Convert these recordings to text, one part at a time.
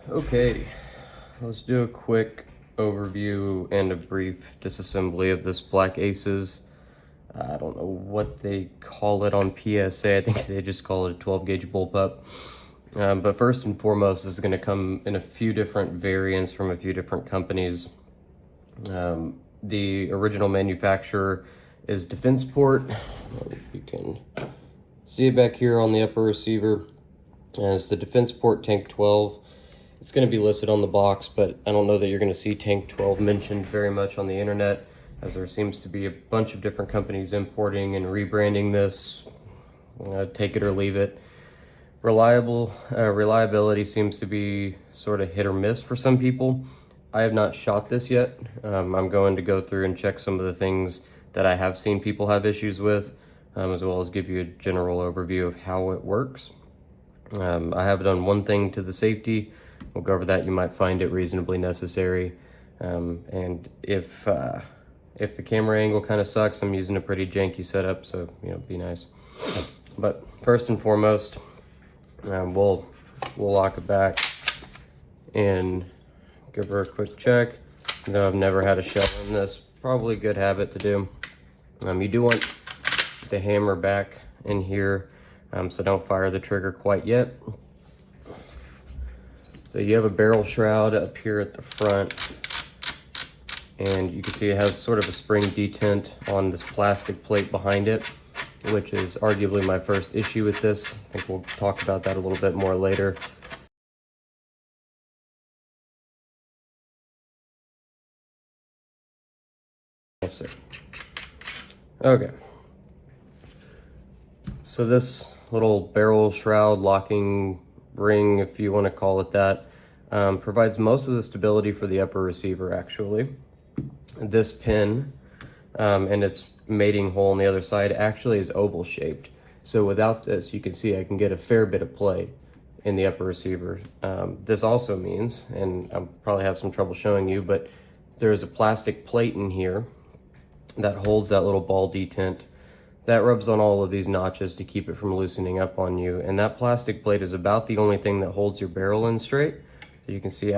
Okay, let's do a quick overview and a brief disassembly of this Black Aces. I don't know what they call it on PSA. I think they just call it a 12 gauge bullpup. But first and foremost, this is going to come in a few different variants from a few different companies. The original manufacturer is Defenceport. You can see it back here on the upper receiver. It's the Defenceport Tank 12. It's going to be listed on the box, but I don't know that you're going to see Tank 12 mentioned very much on the internet, as there seems to be a bunch of different companies importing and rebranding this. Take it or leave it. Reliability seems to be sort of hit or miss for some people. I have not shot this yet. I'm going to go through and check some of the things that I have seen people have issues with, as well as give you a general overview of how it works. I have done one thing to the safety. We'll go over that. You might find it reasonably necessary. And if the camera angle kind of sucks, I'm using a pretty janky setup, so be nice. But first and foremost, we'll lock it back and give her a quick check. Though I've never had a shell in this, probably a good habit to do. You do want the hammer back in here, so don't fire the trigger quite yet. So you have a barrel shroud up here at the front, and you can see it has sort of a spring detent on this plastic plate behind it, which is arguably my first issue with this. I think we'll talk about that a little bit more later. Yes, sir. Okay. So this little barrel shroud locking ring, if you want to call it that, provides most of the stability for the upper receiver, actually. This pin and its mating hole on the other side actually is oval shaped. So without this, you can see I can get a fair bit of play in the upper receiver. This also means, and I'll probably have some trouble showing you, but there's a plastic plate in here that holds that little ball detent. That rubs on all of these notches to keep it from loosening up on you. And that plastic plate is about the only thing that holds your barrel in straight. So you can see,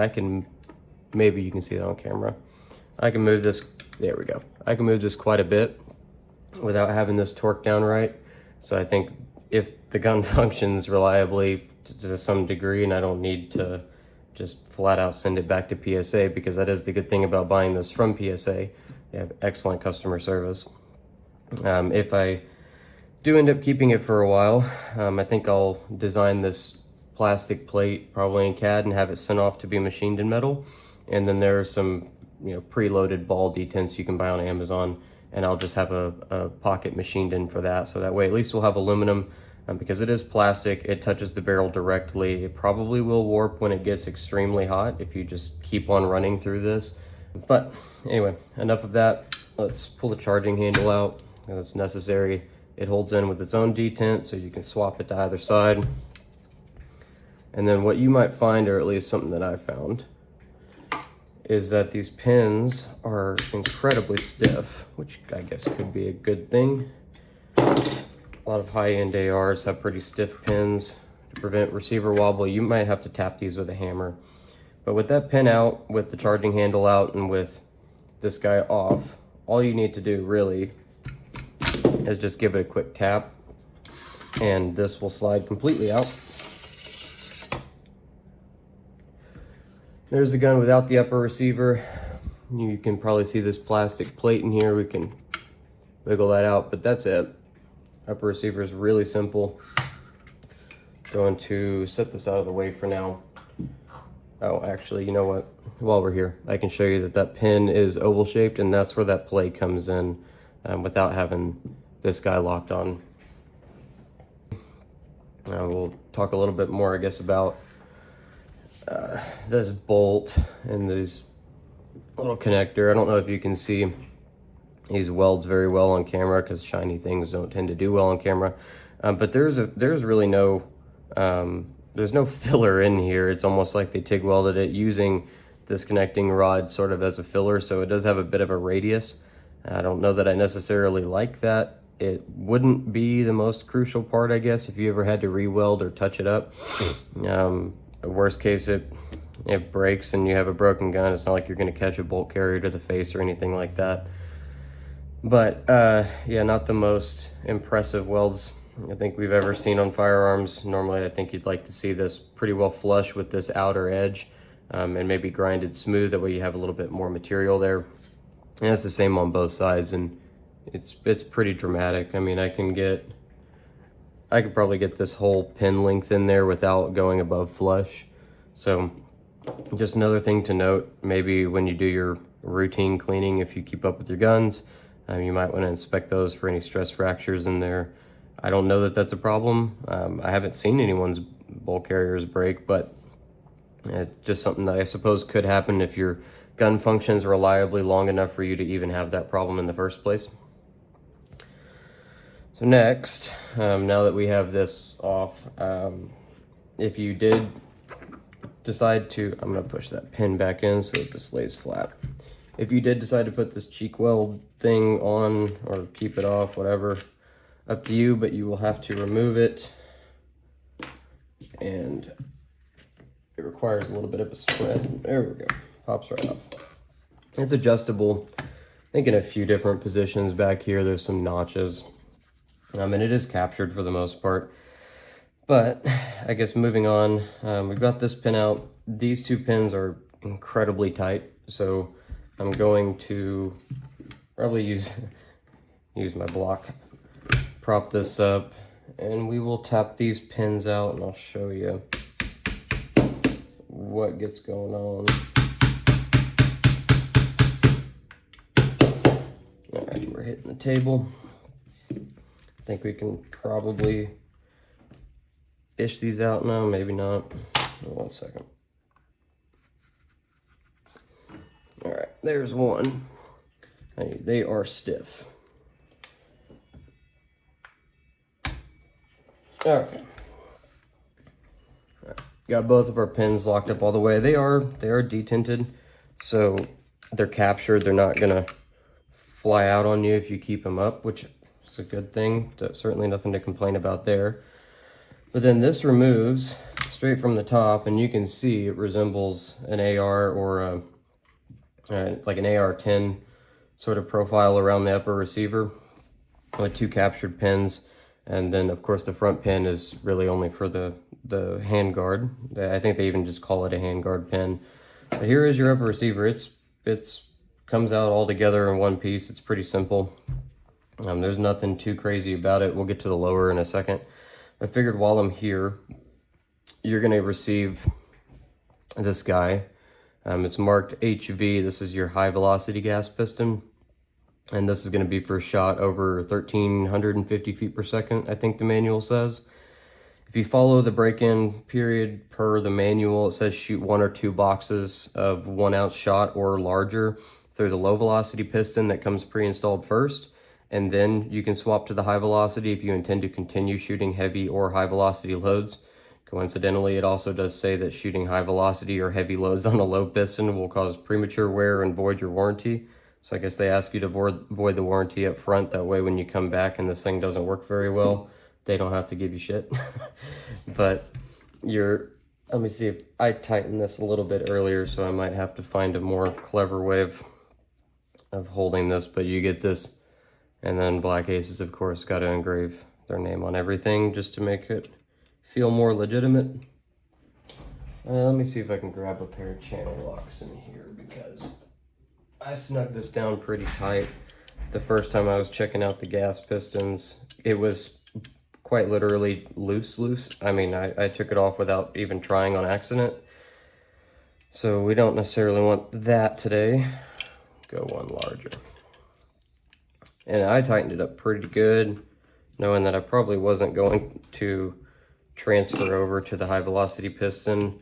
maybe you can see that on camera. I can move this, there we go. I can move this quite a bit without having this torqued down right. So I think if the gun functions reliably to some degree, and I don't need to just flat out send it back to PSA, because that is the good thing about buying this from PSA. They have excellent customer service. If I do end up keeping it for a while, I think I'll design this plastic plate probably in CAD and have it sent off to be machined in metal. And then there are some preloaded ball detents you can buy on Amazon, and I'll just have a pocket machined in for that. So that way at least we'll have aluminum, because it is plastic, it touches the barrel directly. It probably will warp when it gets extremely hot if you just keep on running through this. But anyway, enough of that. Let's pull the charging handle out. That's necessary. It holds in with its own detent, so you can swap it to either side. And then what you might find, or at least something that I found, is that these pins are incredibly stiff, which I guess could be a good thing. A lot of high-end ARs have pretty stiff pins to prevent receiver wobble. You might have to tap these with a hammer. But with that pin out, with the charging handle out, and with this guy off, all you need to do really is just give it a quick tap, and this will slide completely out. There's the gun without the upper receiver. You can probably see this plastic plate in here. We can wiggle that out, but that's it. Upper receiver is really simple. Going to set this out of the way for now. Oh, actually, you know what? While we're here, I can show you that that pin is oval shaped, and that's where that plate comes in, without having this guy locked on. We'll talk a little bit more, I guess, about this bolt and this little connector. I don't know if you can see these welds very well on camera, because shiny things don't tend to do well on camera. But there's really no there's no filler in here. It's almost like they TIG welded it using this connecting rod sort of as a filler, so it does have a bit of a radius. I don't know that I necessarily like that. It wouldn't be the most crucial part, I guess, if you ever had to re-weld or touch it up. Worst case, it it breaks and you have a broken gun, it's not like you're going to catch a bolt carrier to the face or anything like that. But yeah, not the most impressive welds I think we've ever seen on firearms. Normally I think you'd like to see this pretty well flush with this outer edge, and maybe grinded smooth, that way you have a little bit more material there. And it's the same on both sides, and it's pretty dramatic. I mean, I could probably get this whole pin length in there without going above flush. So just another thing to note, maybe when you do your routine cleaning, if you keep up with your guns, you might want to inspect those for any stress fractures in there. I don't know that that's a problem. I haven't seen anyone's bolt carriers break, but it's just something that I suppose could happen if your gun functions reliably long enough for you to even have that problem in the first place. So next, now that we have this off, if you did decide to, I'm going to push that pin back in so that this lays flat. If you did decide to put this cheek weld thing on or keep it off, whatever, up to you, but you will have to remove it, and it requires a little bit of a spread. There we go, pops right off. It's adjustable, I think in a few different positions back here. There's some notches, and it is captured for the most part. But I guess moving on, we've got this pin out. These two pins are incredibly tight, so I'm going to probably use my block, prop this up, and we will tap these pins out, and I'll show you what gets going on. All right, we're hitting the table. I think we can probably fish these out now, maybe not. 1 second. All right, there's one. They are stiff. Okay. Got both of our pins locked up all the way. They are detinted, so they're captured. They're not gonna fly out on you if you keep them up, which is a good thing. Certainly nothing to complain about there. But then this removes straight from the top, and you can see it resembles an AR or like an AR-10 sort of profile around the upper receiver with two captured pins. And then of course the front pin is really only for the hand guard. I think they even just call it a hand guard pin. But here is your upper receiver. It's comes out all together in one piece. It's pretty simple. There's nothing too crazy about it. We'll get to the lower in a second. I figured while I'm here, you're gonna receive this guy. It's marked HV. This is your high velocity gas piston. And this is going to be for a shot over 1,350 feet per second, I think the manual says. If you follow the break-in period per the manual, it says shoot 1 or 2 boxes of 1 ounce shot or larger through the low velocity piston that comes pre-installed first. And then you can swap to the high velocity if you intend to continue shooting heavy or high velocity loads. Coincidentally, it also does say that shooting high velocity or heavy loads on a low piston will cause premature wear and void your warranty. So I guess they ask you to void the warranty up front. That way when you come back and this thing doesn't work very well, they don't have to give you shit. But let me see if I tightened this a little bit earlier, so I might have to find a more clever way of holding this. But you get this, and then Black Aces, of course, got to engrave their name on everything just to make it feel more legitimate. Let me see if I can grab a pair of channel locks in here, because I snuck this down pretty tight. The first time I was checking out the gas pistons, it was quite literally loose. I mean, I took it off without even trying on accident. So we don't necessarily want that today. Go one larger. And I tightened it up pretty good, knowing that I probably wasn't going to transfer over to the high velocity piston.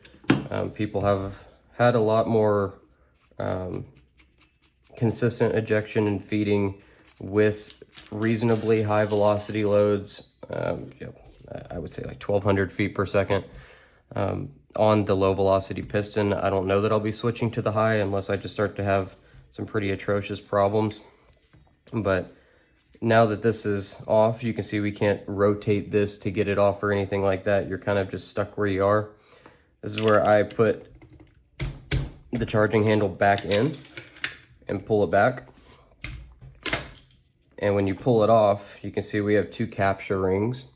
People have had a lot more consistent ejection and feeding with reasonably high velocity loads. I would say like 1,200 feet per second on the low velocity piston. I don't know that I'll be switching to the high unless I just start to have some pretty atrocious problems. But now that this is off, you can see we can't rotate this to get it off or anything like that. You're kind of just stuck where you are. This is where I put the charging handle back in and pull it back. And when you pull it off, you can see we have 2 capture rings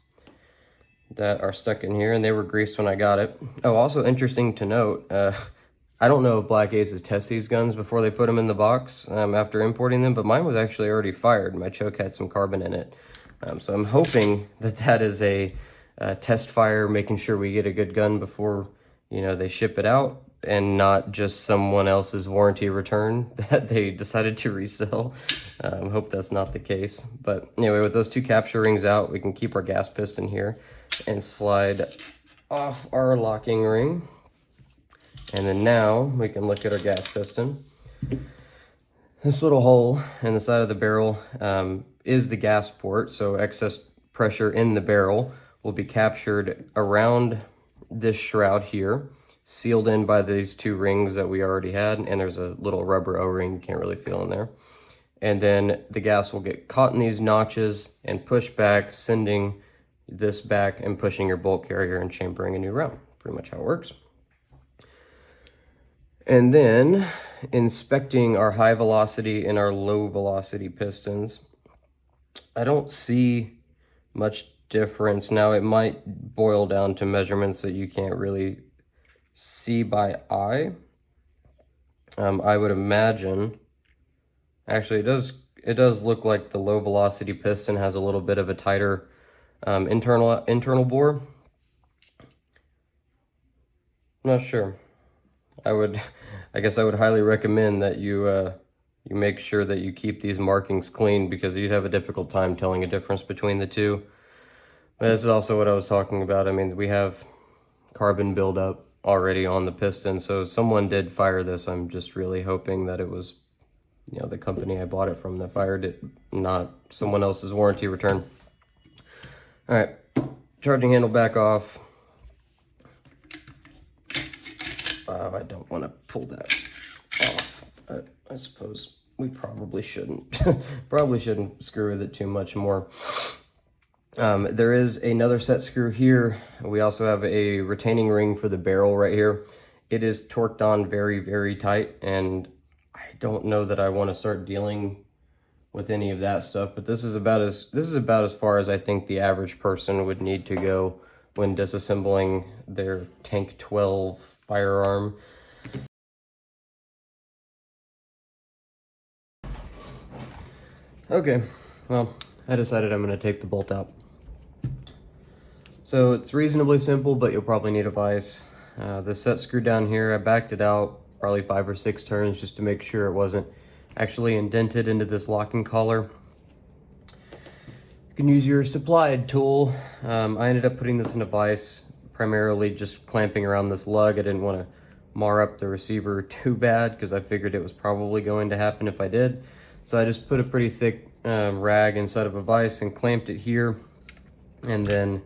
that are stuck in here, and they were greased when I got it. Oh, also interesting to note, I don't know if Black Aces test these guns before they put them in the box after importing them, but mine was actually already fired. My choke had some carbon in it. So I'm hoping that that is a test fire, making sure we get a good gun before, you know, they ship it out, and not just someone else's warranty return that they decided to resell. Hope that's not the case. But anyway, with those 2 capture rings out, we can keep our gas piston here and slide off our locking ring. And then now we can look at our gas piston. This little hole in the side of the barrel is the gas port, so excess pressure in the barrel will be captured around this shroud here, sealed in by these 2 rings that we already had, and there's a little rubber O-ring you can't really feel in there. And then the gas will get caught in these notches and pushed back, sending this back and pushing your bolt carrier and chambering a new round. Pretty much how it works. And then inspecting our high velocity and our low velocity pistons, I don't see much difference. Now it might boil down to measurements that you can't really see by eye. I would imagine, actually it does look like the low velocity piston has a little bit of a tighter internal bore. I'm not sure. I guess I would highly recommend that you make sure that you keep these markings clean, because you'd have a difficult time telling a difference between the 2. But this is also what I was talking about. I mean, we have carbon buildup already on the piston, so someone did fire this. I'm just really hoping that it was, you know, the company I bought it from that fired it, not someone else's warranty return. All right, charging handle back off. I don't want to pull that off. I suppose we probably shouldn't. Probably shouldn't screw with it too much more. There is another set screw here. We also have a retaining ring for the barrel right here. It is torqued on very, very tight, and I don't know that I want to start dealing with any of that stuff, but this is about as far as I think the average person would need to go when disassembling their Tank 12 firearm. Okay, well, I decided I'm going to take the bolt out. So it's reasonably simple, but you'll probably need a vise. The set screw down here, I backed it out probably 5 or 6 turns just to make sure it wasn't actually indented into this locking collar. You can use your supplied tool. I ended up putting this in a vise, primarily just clamping around this lug. I didn't want to mar up the receiver too bad, because I figured it was probably going to happen if I did. So I just put a pretty thick rag inside of a vise and clamped it here, and then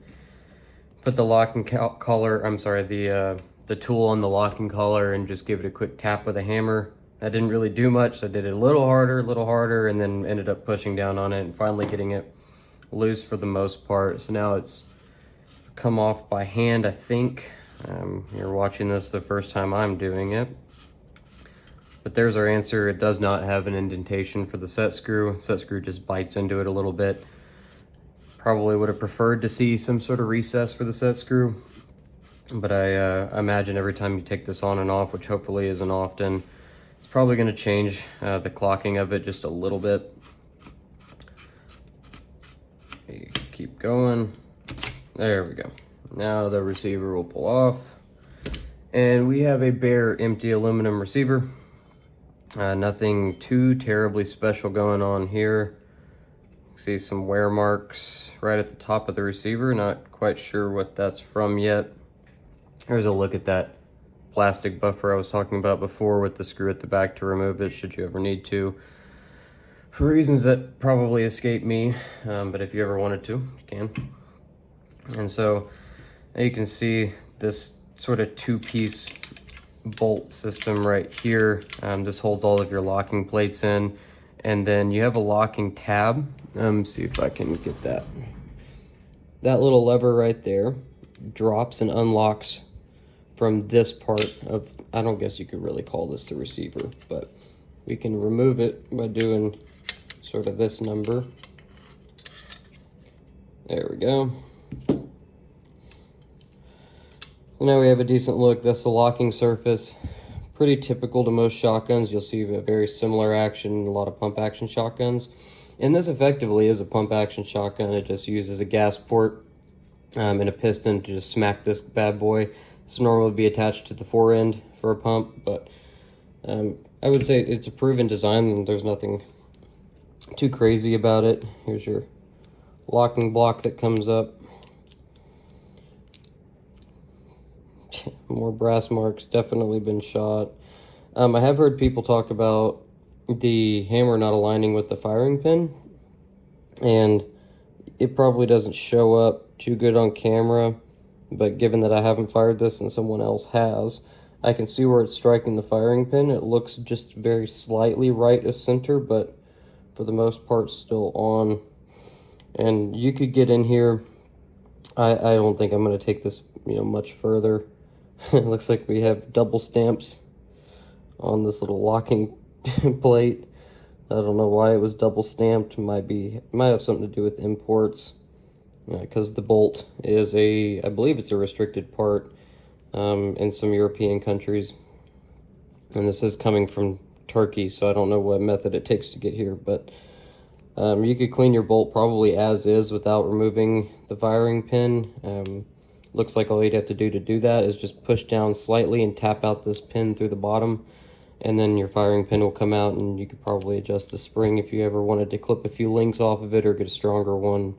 put the locking collar, the tool on the locking collar, and just give it a quick tap with a hammer. That didn't really do much, so I did it a little harder, and then ended up pushing down on it and finally getting it loose for the most part. So now it's come off by hand, I think. You're watching this the first time I'm doing it. But there's our answer. It does not have an indentation for the set screw. Set screw just bites into it a little bit. Probably would have preferred to see some sort of recess for the set screw, but I imagine every time you take this on and off, which hopefully isn't often, it's probably going to change the clocking of it just a little bit. You keep going. There we go. Now the receiver will pull off, and we have a bare empty aluminum receiver. Nothing too terribly special going on here. See some wear marks right at the top of the receiver. Not quite sure what that's from yet. Here's a look at that plastic buffer I was talking about before, with the screw at the back to remove it should you ever need to, for reasons that probably escape me, but if you ever wanted to, you can. And so now you can see this sort of 2-piece bolt system right here. This holds all of your locking plates in, and then you have a locking tab. See if I can get that little lever right there drops and unlocks from this part of, I don't guess you could really call this the receiver, but we can remove it by doing sort of this number. There we go. Now we have a decent look. That's the locking surface. Pretty typical to most shotguns. You'll see a very similar action in a lot of pump action shotguns. And this effectively is a pump action shotgun. It just uses a gas port and a piston to just smack this bad boy. This normally would be attached to the fore end for a pump, but I would say it's a proven design and there's nothing too crazy about it. Here's your locking block that comes up. More brass marks, definitely been shot. I have heard people talk about the hammer not aligning with the firing pin, and it probably doesn't show up too good on camera, but given that I haven't fired this and someone else has, I can see where it's striking the firing pin. It looks just very slightly right of center, but for the most part still on. And you could get in here. I don't think I'm going to take this much further. It looks like we have double stamps on this little locking plate. I don't know why it was double stamped. Might have something to do with imports, because the bolt is I believe it's a restricted part in some European countries, and this is coming from Turkey, so I don't know what method it takes to get here, but you could clean your bolt probably as is without removing the firing pin. Looks like all you'd have to do that is just push down slightly and tap out this pin through the bottom, and then your firing pin will come out, and you could probably adjust the spring if you ever wanted to clip a few links off of it or get a stronger one.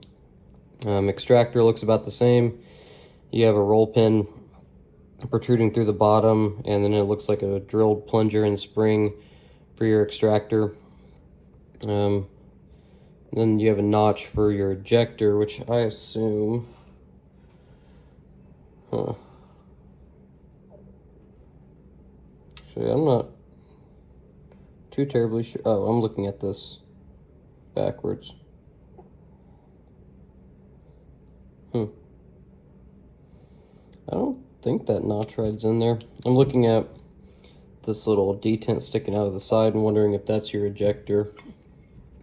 Extractor looks about the same. You have a roll pin protruding through the bottom, and then it looks like a drilled plunger and spring for your extractor. Then you have a notch for your ejector, which I assume... Actually, I'm not too terribly sure. Oh, I'm looking at this backwards. I don't think that notch rides in there. I'm looking at this little detent sticking out of the side and wondering if that's your ejector.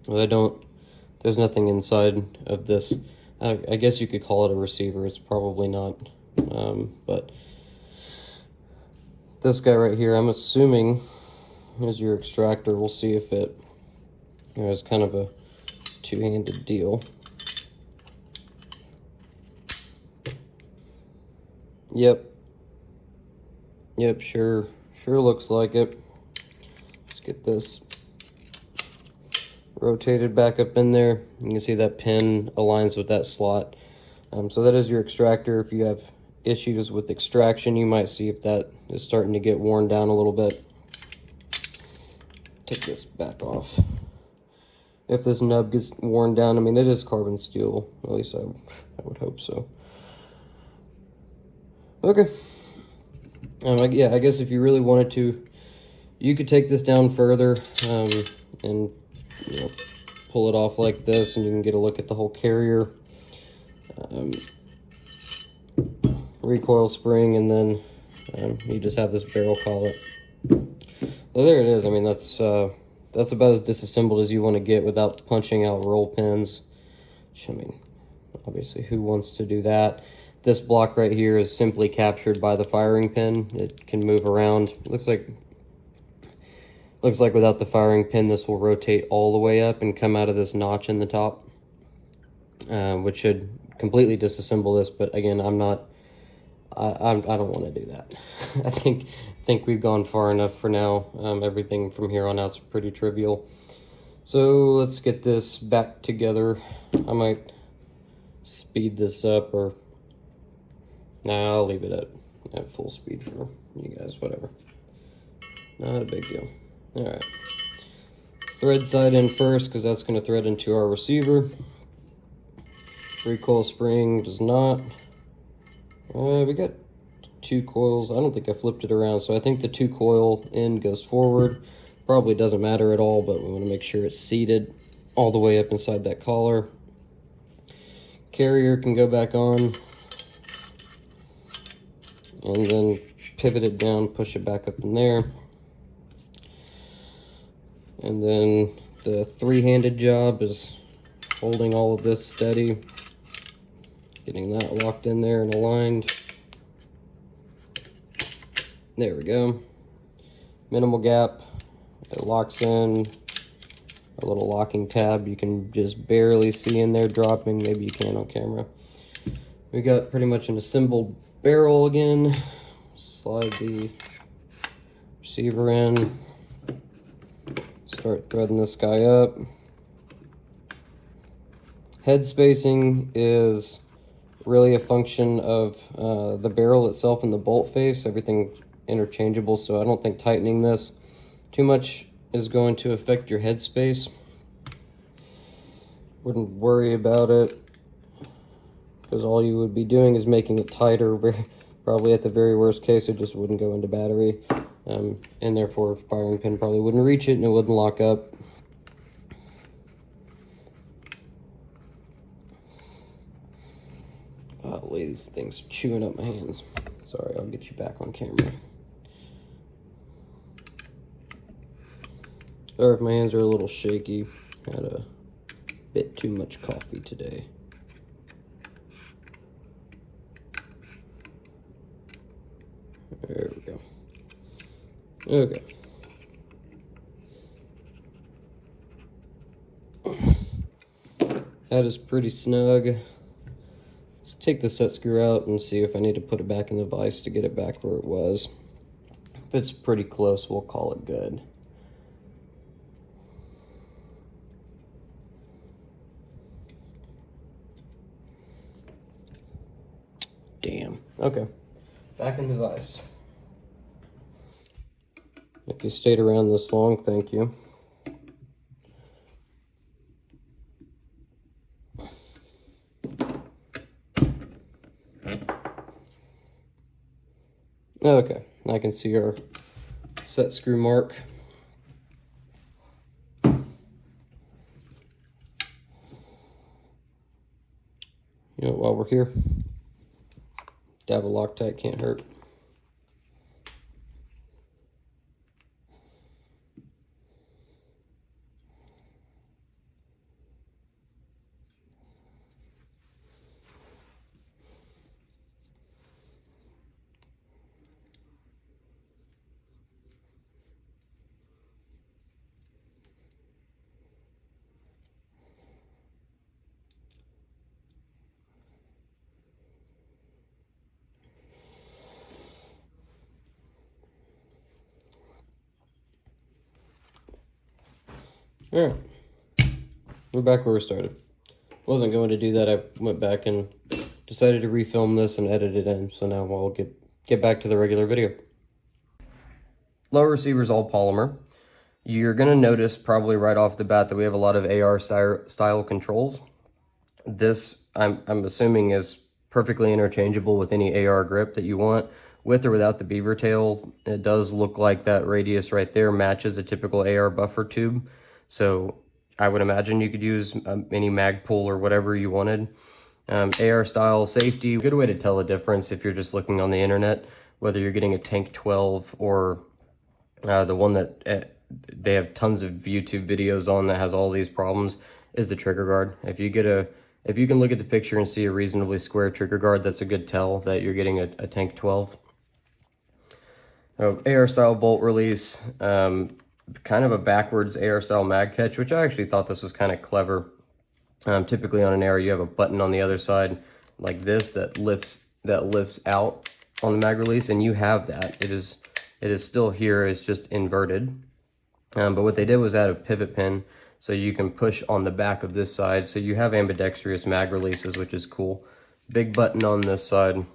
There's nothing inside of this. I guess you could call it a receiver. It's probably not. But this guy right here, I'm assuming is your extractor. We'll see if it is kind of a two-handed deal. Yep, sure looks like it. Let's get this rotated back up in there. You can see that pin aligns with that slot. So that is your extractor. If you have issues with extraction, you might see if that is starting to get worn down a little bit. Take this back off. If this nub gets worn down, I mean, it is carbon steel. At least I would hope so. Okay. Yeah, I guess if you really wanted to, you could take this down further and pull it off like this, and you can get a look at the whole carrier. Recoil spring, and then you just have this barrel collet. So there it is. I mean, that's about as disassembled as you want to get without punching out roll pins. Which, I mean, obviously, who wants to do that? This block right here is simply captured by the firing pin. It can move around. Looks like without the firing pin, this will rotate all the way up and come out of this notch in the top, which should completely disassemble this. But again, I don't want to do that. I think we've gone far enough for now. Everything from here on out is pretty trivial. So let's get this back together. I might speed this up, or nah, I'll leave it at full speed for you guys, whatever. Not a big deal. All right. Thread side in first, because that's going to thread into our receiver. Recoil spring does not. We got 2 coils. I don't think I flipped it around, so I think the 2 coil end goes forward. Probably doesn't matter at all, but we want to make sure it's seated all the way up inside that collar. Carrier can go back on. And then pivot it down, push it back up in there. And then the three-handed job is holding all of this steady, getting that locked in there and aligned. There we go. Minimal gap. It locks in. A little locking tab you can just barely see in there dropping. Maybe you can on camera. We got pretty much an assembled barrel again. Slide the receiver in. Start threading this guy up. Head spacing is really a function of the barrel itself and the bolt face. Everything interchangeable, so I don't think tightening this too much is going to affect your head space. Wouldn't worry about it, because all you would be doing is making it tighter. Probably at the very worst case, it just wouldn't go into battery, and therefore firing pin probably wouldn't reach it and it wouldn't lock up. Golly, these things are chewing up my hands. Sorry, I'll get you back on camera. Sorry if my hands are a little shaky. Had a bit too much coffee today. There we go. Okay. That is pretty snug. Let's take the set screw out and see if I need to put it back in the vise to get it back where it was. If it's pretty close, we'll call it good. Damn. Okay. Back in the vise. If you stayed around this long, thank you. Okay, I can see our set screw mark. You know, while we're here, dab a Loctite can't hurt. All right, we're back where we started. Wasn't going to do that. I went back and decided to refilm this and edit it in. So now we'll get back to the regular video. Lower receiver is all polymer. You're going to notice probably right off the bat that we have a lot of AR style controls. This, I'm assuming, is perfectly interchangeable with any AR grip that you want, with or without the beaver tail. It does look like that radius right there matches a typical AR buffer tube. So I would imagine you could use any mag pull or whatever you wanted. AR style safety, good way to tell the difference if you're just looking on the internet, whether you're getting a Tank 12 or the one that they have tons of YouTube videos on that has all these problems, is the trigger guard. If you can look at the picture and see a reasonably square trigger guard, that's a good tell that you're getting a Tank 12. AR style bolt release, kind of a backwards AR style mag catch, which I actually thought this was kind of clever. Typically on an AR, you have a button on the other side like this that lifts out on the mag release, and you have that. It is still here. It's just inverted. But what they did was add a pivot pin, so you can push on the back of this side. So you have ambidextrous mag releases, which is cool. Big button on this side,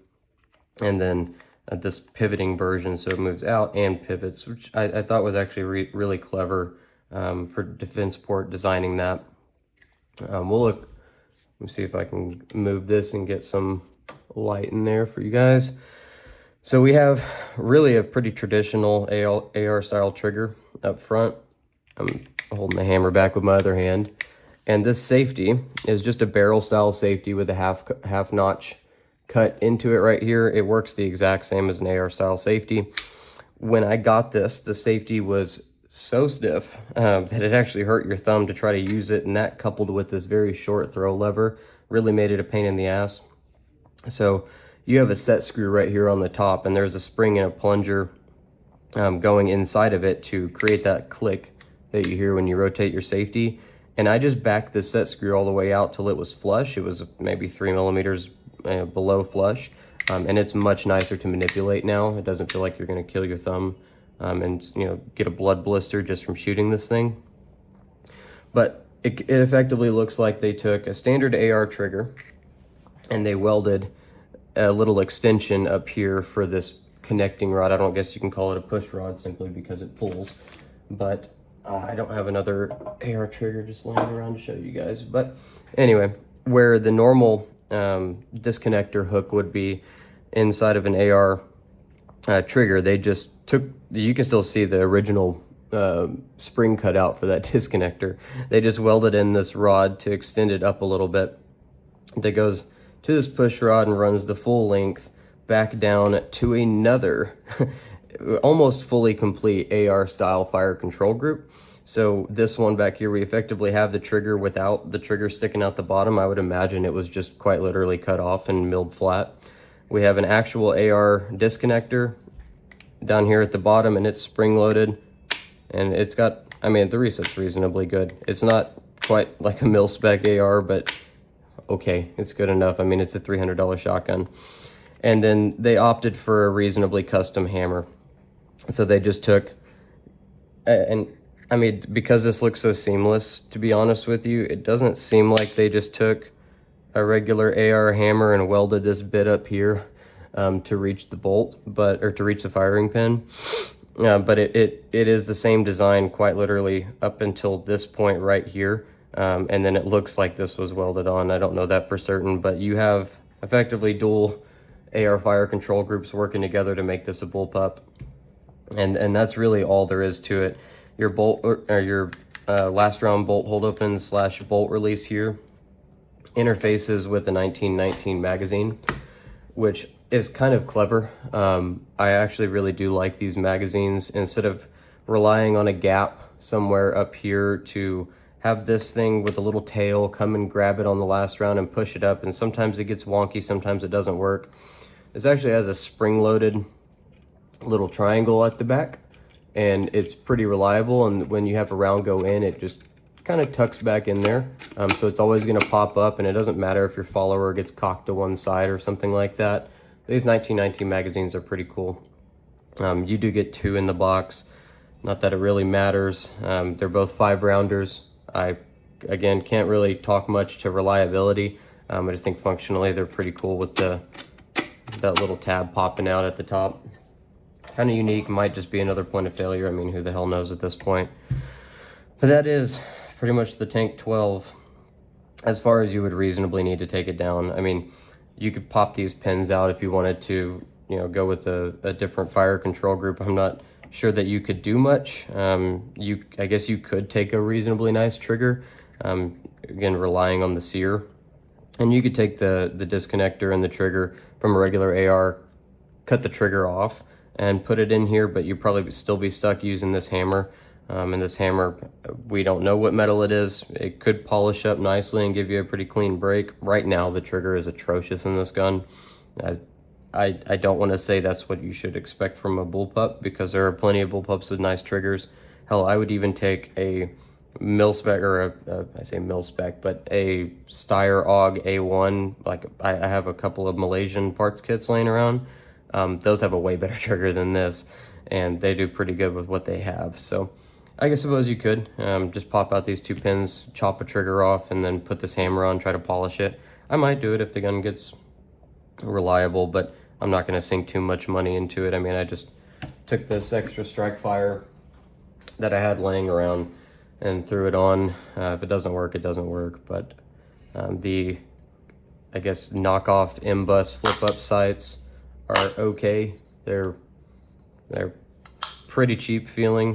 and then this pivoting version, so it moves out and pivots, which I thought was actually really clever for Defenceport designing that. We'll look, let me see if I can move this and get some light in there for you guys. So we have really a pretty traditional AR style trigger up front. I'm holding the hammer back with my other hand. And this safety is just a barrel style safety with a half notch cut into it right here. It works the exact same as an AR style safety. When I got this, the safety was so stiff that it actually hurt your thumb to try to use it, and that coupled with this very short throw lever really made it a pain in the ass. So you have a set screw right here on the top, and there's a spring and a plunger going inside of it to create that click that you hear when you rotate your safety. And I just backed the set screw all the way out till it was flush. It was maybe 3 millimeters below flush, and it's much nicer to manipulate now. It doesn't feel like you're going to kill your thumb and get a blood blister just from shooting this thing. But it effectively looks like they took a standard AR trigger and they welded a little extension up here for this connecting rod. I don't guess you can call it a push rod simply because it pulls, but I don't have another AR trigger just laying around to show you guys. But anyway, where the normal disconnector hook would be inside of an AR trigger, they just took, you can still see the original spring cut out for that disconnector. They just welded in this rod to extend it up a little bit that goes to this push rod and runs the full length back down to another almost fully complete AR style fire control group. So this one back here, we effectively have the trigger without the trigger sticking out the bottom. I would imagine it was just quite literally cut off and milled flat. We have an actual AR disconnector down here at the bottom, and it's spring loaded, and it's got, I mean, the reset's reasonably good. It's not quite like a mil spec AR, but okay, it's good enough. I mean, it's a $300 shotgun. And then they opted for a reasonably custom hammer. So they just took, and I mean, because this looks so seamless, to be honest with you, it doesn't seem like they just took a regular AR hammer and welded this bit up here to reach the bolt, or to reach the firing pin. But it is the same design quite literally up until this point right here. And then it looks like this was welded on. I don't know that for certain, but you have effectively dual AR fire control groups working together to make this a bullpup. And that's really all there is to it. Your bolt, or your last round bolt hold open / bolt release here interfaces with the 1919 magazine, which is kind of clever. I actually really do like these magazines. Instead of relying on a gap somewhere up here to have this thing with a little tail come and grab it on the last round and push it up, and sometimes it gets wonky, sometimes it doesn't work. This actually has a spring-loaded little triangle at the back, and it's pretty reliable, and when you have a round go in, it just kind of tucks back in there. So it's always going to pop up, and it doesn't matter if your follower gets cocked to one side or something like that. These 1919 magazines are pretty cool. You do get 2 in the box. Not that it really matters. They're both 5-rounders. I, again, can't really talk much to reliability. I just think functionally they're pretty cool with that little tab popping out at the top. Kind of unique, might just be another point of failure. I mean, who the hell knows at this point. But that is pretty much the Tank 12 as far as you would reasonably need to take it down. I mean, you could pop these pins out if you wanted to, go with a different fire control group. I'm not sure that you could do much. I guess you could take a reasonably nice trigger, again, relying on the sear. And you could take the disconnector and the trigger from a regular AR, cut the trigger off, and put it in here, but you'd probably still be stuck using this hammer. And this hammer, we don't know what metal it is. It could polish up nicely and give you a pretty clean break. Right now, the trigger is atrocious in this gun. I don't want to say that's what you should expect from a bullpup, because there are plenty of bullpups with nice triggers. Hell, I would even take a mil-spec, or I say mil-spec, but a Steyr AUG A1. Like, I have a couple of Malaysian parts kits laying around. Those have a way better trigger than this, and they do pretty good with what they have. So I suppose you could just pop out these 2 pins, chop a trigger off, and then put this hammer on, try to polish it. I might do it if the gun gets reliable, but I'm not going to sink too much money into it. I mean, I just took this extra strike fire that I had laying around and threw it on. If it doesn't work, it doesn't work. But the, I guess, knockoff M-bus flip-up sights are okay. They're pretty cheap feeling.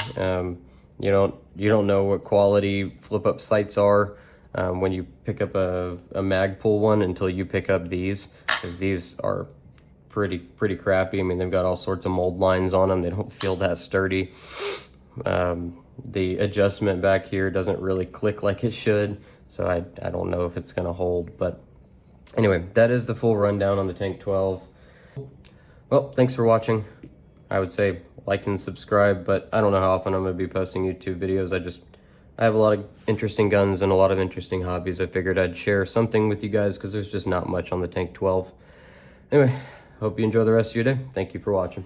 You don't know what quality flip-up sights are when you pick up a Magpul one until you pick up these. because these are pretty crappy. I mean, they've got all sorts of mold lines on them. They don't feel that sturdy. The adjustment back here doesn't really click like it should, so I don't know if it's gonna hold. But anyway, that is the full rundown on the Tank 12. Well, thanks for watching. I would say like and subscribe, but I don't know how often I'm gonna be posting YouTube videos. I have a lot of interesting guns and a lot of interesting hobbies. I figured I'd share something with you guys because there's just not much on the Tank 12. Anyway, hope you enjoy the rest of your day. Thank you for watching.